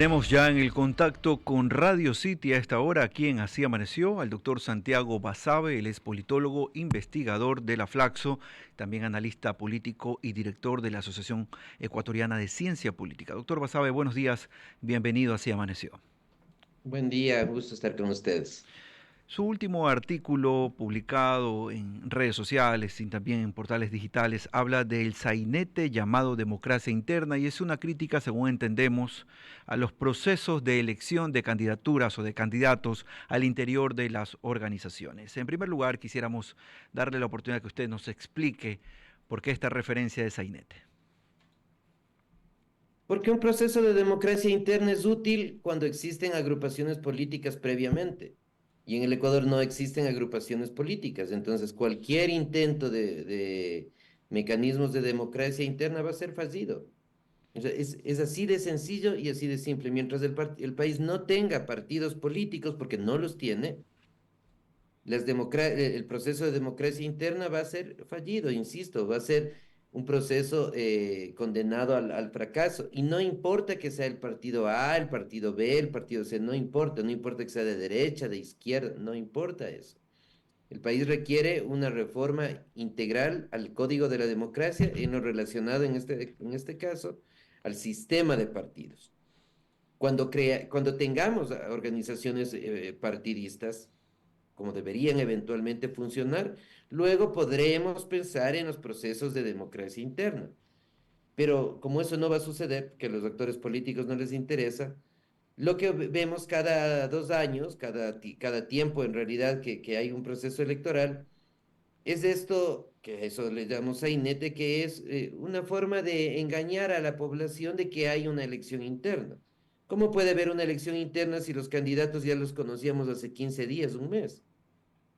Tenemos ya en el contacto con Radio City a esta hora, aquí en Así Amaneció, al doctor Santiago Basabe. Él es politólogo, investigador de la Flaxo, también analista político y director de la Asociación Ecuatoriana de Ciencia Política. Doctor Basabe, buenos días, bienvenido a Así Amaneció. Buen día, gusto estar con ustedes. Su último artículo publicado en redes sociales y también en portales digitales habla del sainete llamado democracia interna y es una crítica, según entendemos, a los procesos de elección de candidaturas o de candidatos al interior de las organizaciones. En primer lugar, quisiéramos darle la oportunidad que usted nos explique por qué esta referencia de sainete. Porque un proceso de democracia interna es útil cuando existen agrupaciones políticas previamente. Y en el Ecuador no existen agrupaciones políticas. Entonces, cualquier intento de mecanismos de democracia interna va a ser fallido. O sea, es así de sencillo y así de simple. Mientras el país no tenga partidos políticos, porque no los tiene, el proceso de democracia interna va a ser fallido, insisto, va a ser un proceso condenado al fracaso. Y no importa que sea el partido A, el partido B, el partido C, no importa que sea de derecha, de izquierda, no importa eso. El país requiere una reforma integral al Código de la Democracia en lo relacionado en este caso al sistema de partidos. Cuando tengamos organizaciones partidistas, como deberían eventualmente funcionar, luego podremos pensar en los procesos de democracia interna. Pero como eso no va a suceder, que a los actores políticos no les interesa, lo que vemos cada 2 años, cada tiempo en realidad que hay un proceso electoral, es esto, que eso le llamamos sainete, que es una forma de engañar a la población de que hay una elección interna. ¿Cómo puede haber una elección interna si los candidatos ya los conocíamos hace 15 días, un mes?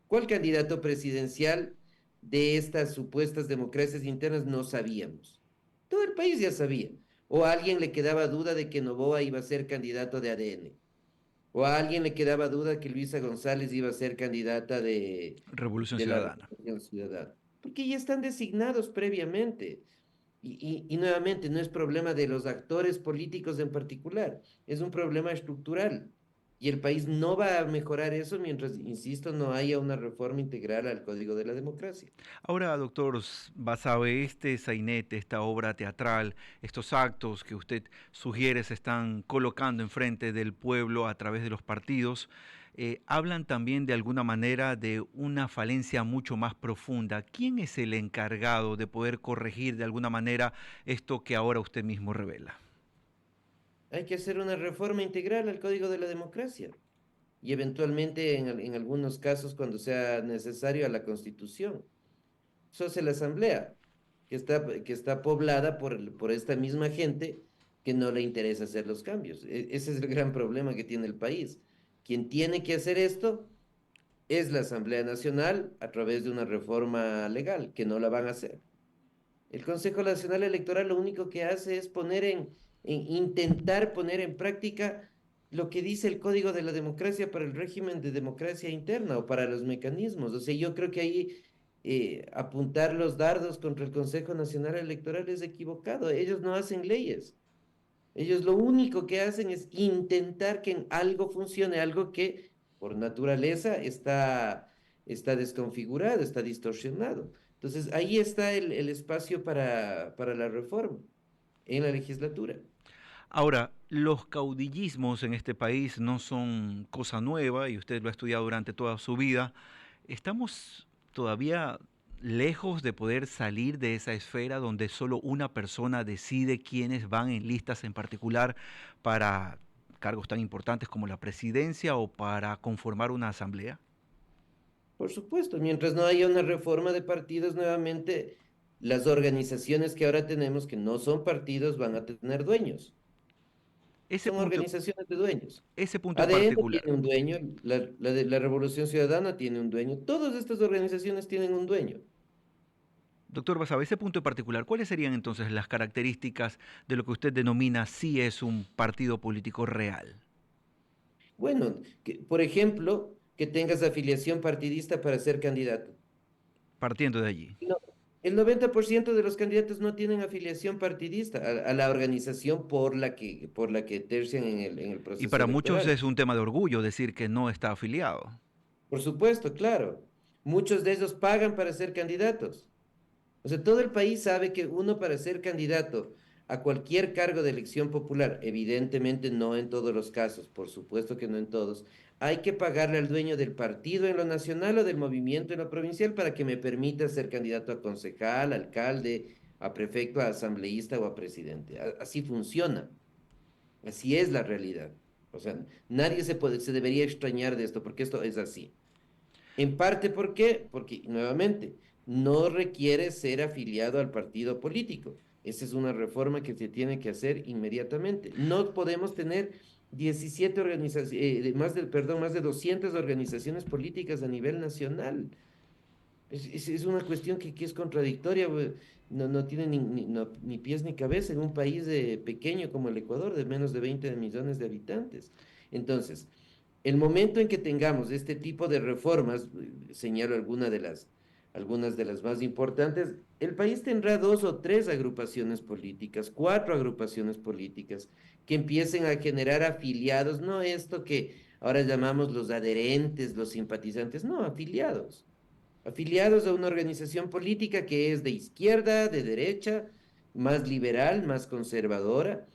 ¿Cuál candidato presidencial de estas supuestas democracias internas no sabíamos? Todo el país ya sabía. O a alguien le quedaba duda de que Noboa iba a ser candidato de ADN. O a alguien le quedaba duda que Luisa González iba a ser candidata Revolución de la Ciudadana. Revolución Ciudadana. Porque ya están designados previamente. Y nuevamente, no es problema de los actores políticos en particular, es un problema estructural. Y el país no va a mejorar eso mientras, insisto, no haya una reforma integral al Código de la Democracia. Ahora, doctor Basabe, este sainete, esta obra teatral, estos actos que usted sugiere se están colocando enfrente del pueblo a través de los partidos, hablan también de alguna manera de una falencia mucho más profunda. ¿Quién es el encargado de poder corregir de alguna manera esto que ahora usted mismo revela? Hay que hacer una reforma integral al Código de la Democracia y eventualmente, en algunos casos, cuando sea necesario, a la Constitución. Eso hace la Asamblea, que está poblada por esta misma gente que no le interesa hacer los cambios. Ese es el gran problema que tiene el país. Quien tiene que hacer esto es la Asamblea Nacional a través de una reforma legal, que no la van a hacer. El Consejo Nacional Electoral lo único que hace es intentar poner en práctica lo que dice el Código de la Democracia para el régimen de democracia interna o para los mecanismos. O sea, yo creo que ahí apuntar los dardos contra el Consejo Nacional Electoral es equivocado. Ellos no hacen leyes. Ellos lo único que hacen es intentar que en algo funcione, algo que por naturaleza está desconfigurado, está distorsionado. Entonces, ahí está el espacio para la reforma en la legislatura. Ahora, los caudillismos en este país no son cosa nueva y usted lo ha estudiado durante toda su vida. ¿Estamos todavía lejos de poder salir de esa esfera donde solo una persona decide quiénes van en listas en particular para cargos tan importantes como la presidencia o para conformar una asamblea? Por supuesto, mientras no haya una reforma de partidos, nuevamente las organizaciones que ahora tenemos, que no son partidos, van a tener dueños. Ese Son punto, organizaciones de dueños. ese punto en ADN particular. tiene un dueño, la Revolución Ciudadana tiene un dueño, todas estas organizaciones tienen un dueño. Doctor Basabe, ese punto en particular, ¿cuáles serían entonces las características de lo que usted denomina si es un partido político real? Bueno, por ejemplo, que tengas afiliación partidista para ser candidato. Partiendo de allí. No. El 90% de los candidatos no tienen afiliación partidista a la organización por la que tercian en el Y proceso para muchos electoral. es un tema de orgullo decir que no está afiliado. Por supuesto, claro. Muchos de ellos pagan para ser candidatos. O sea, todo el país sabe que uno para ser candidato a cualquier cargo de elección popular, evidentemente no en todos los casos, por supuesto que no en todos, hay que pagarle al dueño del partido en lo nacional o del movimiento en lo provincial para que me permita ser candidato a concejal, alcalde, a prefecto, a asambleísta o a presidente. Así funciona, así es la realidad. O sea, nadie se debería extrañar de esto, porque esto es así. En parte, ¿por qué? Porque, nuevamente, no requiere ser afiliado al partido político. Esa es una reforma que se tiene que hacer inmediatamente. No podemos tener 17 organizaciones, más de 200 organizaciones políticas a nivel nacional. Es una cuestión que es contradictoria, no tiene ni pies ni cabeza en un país pequeño como el Ecuador, de menos de 20 millones de habitantes. Entonces, el momento en que tengamos este tipo de reformas, señalo algunas de las más importantes, el país tendrá dos o tres agrupaciones políticas, cuatro agrupaciones políticas que empiecen a generar afiliados, no esto que ahora llamamos los adherentes, los simpatizantes, no, afiliados a una organización política que es de izquierda, de derecha, más liberal, más conservadora,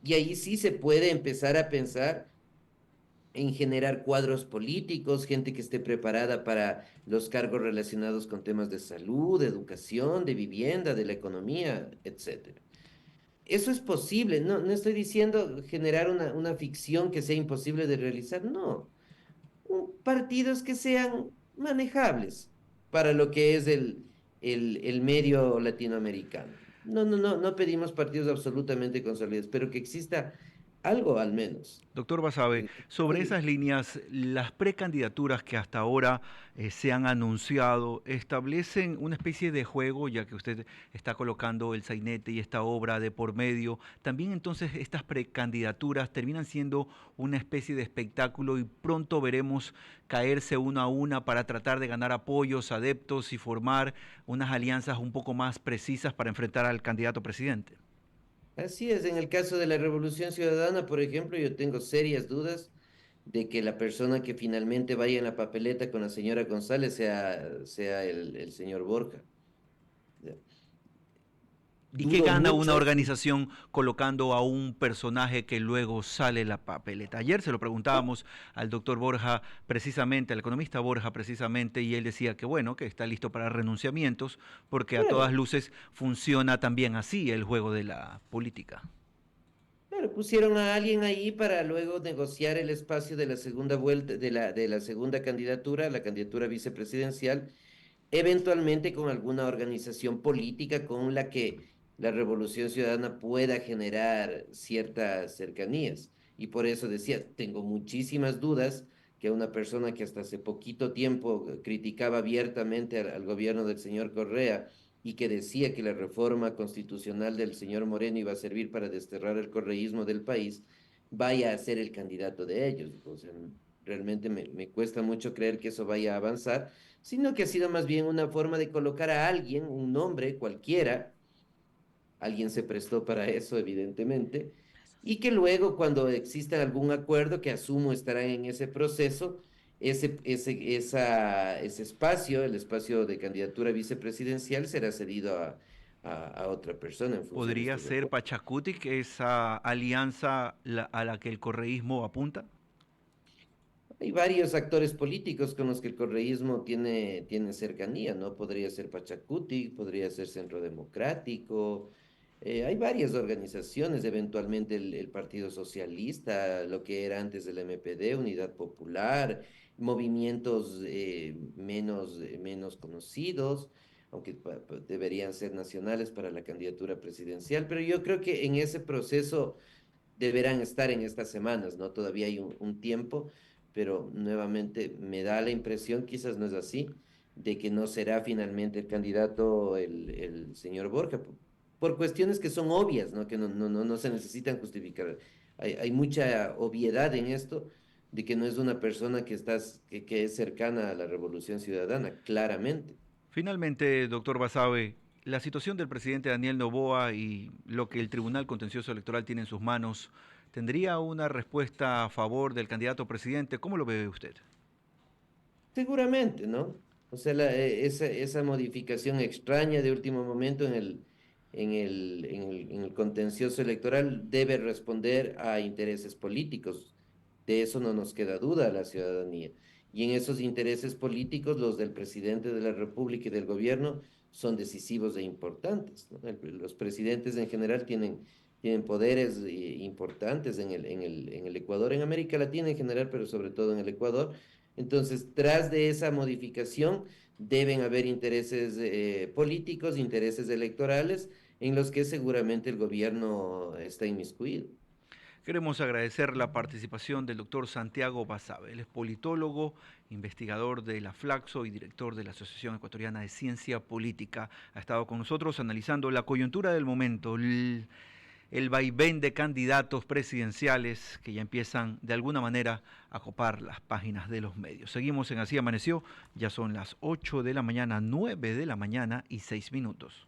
y ahí sí se puede empezar a pensar en generar cuadros políticos, gente que esté preparada para los cargos relacionados con temas de salud, de educación, de vivienda, de la economía, etcétera. Eso es posible, no estoy diciendo generar una ficción que sea imposible de realizar, no. Partidos que sean manejables para lo que es el medio latinoamericano. No pedimos partidos absolutamente consolidados, pero que exista algo al menos. Doctor Basabe, sobre esas líneas, las precandidaturas que hasta ahora se han anunciado establecen una especie de juego, ya que usted está colocando el sainete y esta obra de por medio. También entonces estas precandidaturas terminan siendo una especie de espectáculo y pronto veremos caerse una a una para tratar de ganar apoyos, adeptos y formar unas alianzas un poco más precisas para enfrentar al candidato presidente. Así es, en el caso de la Revolución Ciudadana, por ejemplo, yo tengo serias dudas de que la persona que finalmente vaya en la papeleta con la señora González sea el señor Borja. Ya. ¿Y qué Dudo gana una mucho. organización colocando a un personaje que luego sale en la papeleta? Ayer se lo preguntábamos al doctor Borja precisamente, al economista Borja precisamente, y él decía que bueno, que está listo para renunciamientos, porque a todas Claro, luces funciona también así el juego de la política. claro, pusieron a alguien ahí para luego negociar el espacio de la segunda vuelta, de la segunda candidatura, la candidatura vicepresidencial, eventualmente con alguna organización política con la que la Revolución Ciudadana pueda generar ciertas cercanías. Y por eso decía, tengo muchísimas dudas que una persona que hasta hace poquito tiempo criticaba abiertamente al gobierno del señor Correa y que decía que la reforma constitucional del señor Moreno iba a servir para desterrar el correísmo del país, vaya a ser el candidato de ellos. O sea, realmente me cuesta mucho creer que eso vaya a avanzar, sino que ha sido más bien una forma de colocar a alguien, un nombre cualquiera, alguien se prestó para eso, evidentemente, y que luego cuando exista algún acuerdo, que asumo estará en ese proceso, ese espacio, el espacio de candidatura vicepresidencial, será cedido a otra persona en función de ¿Podría estos ser acuerdos. Pachacutic esa alianza a la que el correísmo apunta? Hay varios actores políticos con los que el correísmo tiene cercanía, ¿no? Podría ser Pachacuti, podría ser Centro Democrático. Hay varias organizaciones, eventualmente el Partido Socialista, lo que era antes del MPD, Unidad Popular, movimientos menos conocidos, aunque deberían ser nacionales para la candidatura presidencial. Pero yo creo que en ese proceso deberán estar en estas semanas, ¿no? Todavía hay un tiempo, pero nuevamente me da la impresión, quizás no es así, de que no será finalmente el candidato el señor Borja, por cuestiones que son obvias, ¿no? Que no se necesitan justificar. Hay mucha obviedad en esto de que no es una persona que es cercana a la Revolución Ciudadana, claramente. Finalmente, doctor Basabe, La situación del presidente Daniel Noboa y lo que el Tribunal Contencioso Electoral tiene en sus manos, ¿tendría una respuesta a favor del candidato presidente? ¿Cómo lo ve usted? Seguramente, ¿no? O sea, esa modificación extraña de último momento en el contencioso electoral debe responder a intereses políticos. De eso no nos queda duda a la ciudadanía. Y en esos intereses políticos, los del presidente de la República y del gobierno son decisivos e importantes, ¿no? Los presidentes en general tienen poderes importantes en el Ecuador, en América Latina en general, pero sobre todo en el Ecuador. Entonces, tras de esa modificación, deben haber intereses políticos, intereses electorales, en los que seguramente el gobierno está inmiscuido. Queremos agradecer la participación del doctor Santiago Basabe. Él es politólogo, investigador de la Flaxo y director de la Asociación Ecuatoriana de Ciencia Política. Ha estado con nosotros analizando la coyuntura del momento, el vaivén de candidatos presidenciales que ya empiezan de alguna manera a copar las páginas de los medios. Seguimos en Así Amaneció, ya son las 8 de la mañana, 9 de la mañana y 6 minutos.